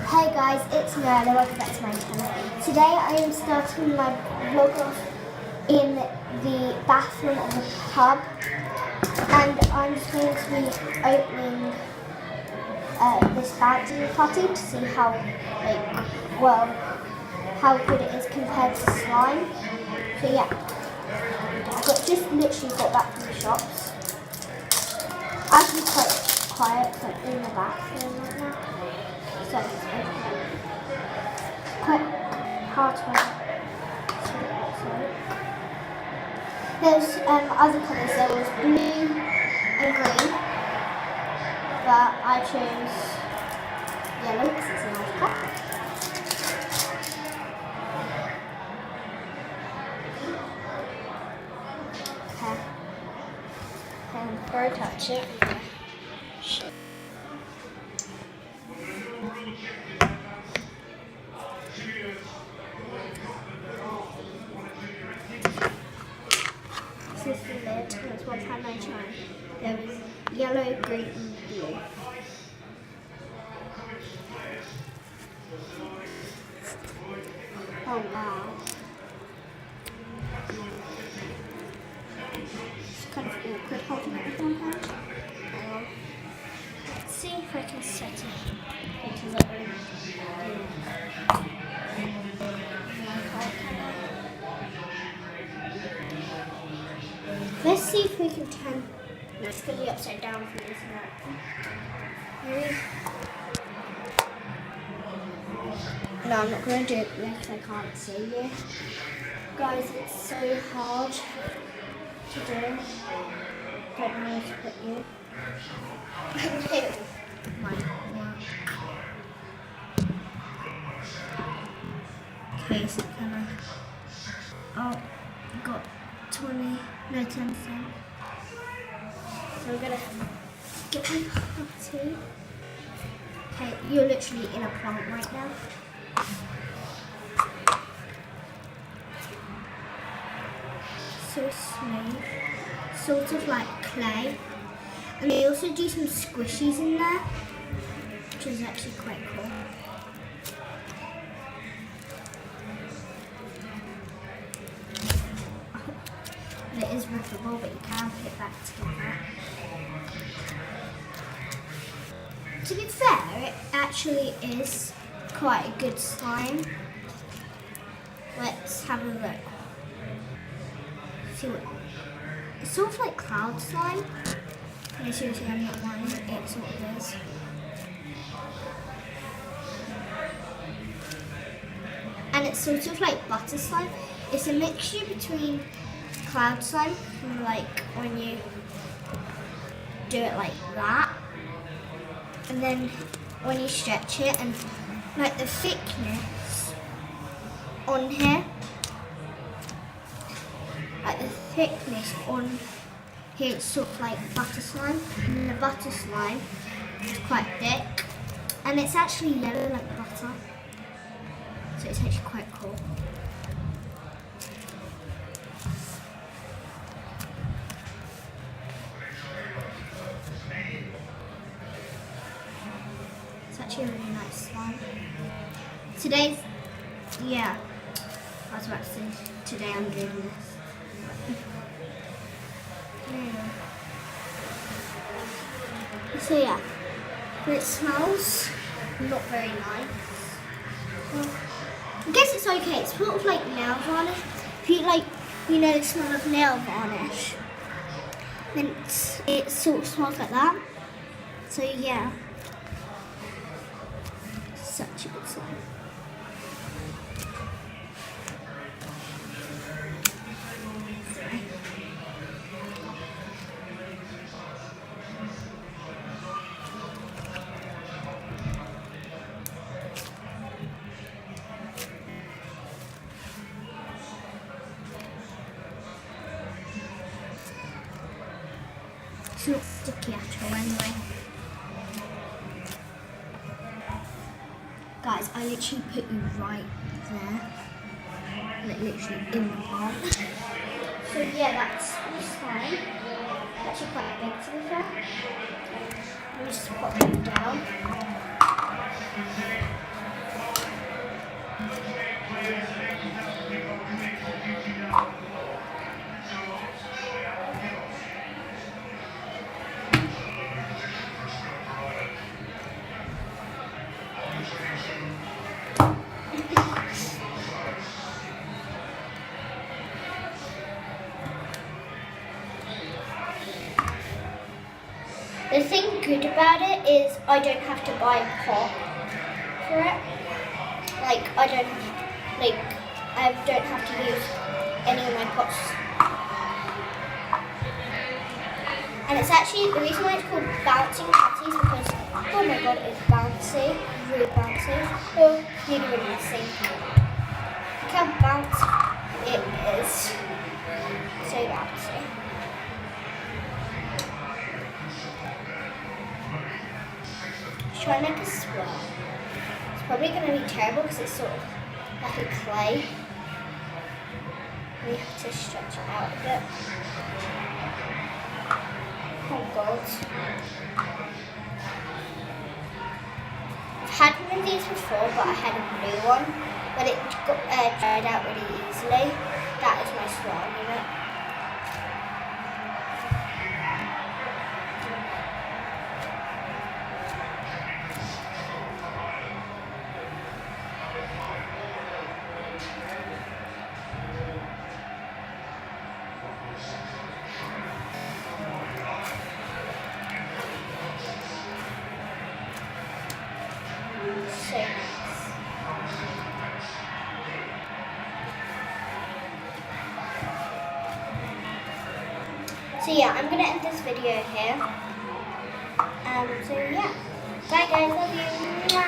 Hey guys, it's Noella, welcome back to my channel. Today I am starting my vlog off in the bathroom of the pub, and I'm just going to be opening this bouncy putty to see how how good it is compared to slime. So yeah, I've just literally got back from the shops. I can be quite quiet, so I'm in the bathroom right now. So it's quite hard to There's other colours. There was blue and green, but I chose yellow because it's a nice colour. Okay. And before I touch it, I'm gonna shake. This is the lid, and that's what time I tried. There was yellow, green, and blue. Oh wow. It's kind of awkward holding it with one hand. Let's see if I can set it into the room. Let's see if we can turn. No, it's going to be upside down for me, isn't it? Maybe. No, I'm not going to do it because I can't see you. Guys, it's so hard to do. Don't know where to put you. Here. Okay, so can I? Oh, got 10 cents. So I'm gonna get my putty. Okay, you're literally in a plant right now. So smooth, sort of like clay. And they also do some squishies in there, which is actually quite cool. And it is rippable, but you can put it back together. To be fair, it actually is quite a good slime. Let's have a look. See what? It's sort of like cloud slime. Can you seriously, I'm not lying. It sort of is. And it's sort of like butter slime. It's a mixture between cloud slime, like when you do it like that, and then when you stretch it, and like the thickness on here, like the thickness on here, it's sort of like butter slime, and the butter slime is quite thick, and it's actually yellow like butter, so it's actually quite cool. It's actually a really nice slime. Today's, yeah, I was about to say, today I'm doing this. So yeah, but it smells not very nice. Well, I guess it's okay. It's sort of like nail varnish. If you like, you know the smell of nail varnish, then it sort of smells like that. So yeah, such a good slime. It's not sticky at all anyway. Guys, I literally put you right there. Like literally in the palm. So yeah, that's the slime. Actually quite big to be fair. Let me just pop it down. about it is I don't have to buy a pot for it. Like I don't have to use any of my pots. And it's actually the reason why it's called bouncing patties because oh my god, it's bouncy, really bouncy. Oh, really really messy. Look how bouncy it is. So bouncy. Try and make a swirl. It's probably going to be terrible because it's sort of like a clay. We have to stretch it out a bit. Oh god. I've had one of these before, but I had a blue one, but it got dried out really easily. That is my swirl unit. So nice. So yeah, I'm gonna end this video here. So yeah, bye guys, love you. Mwah.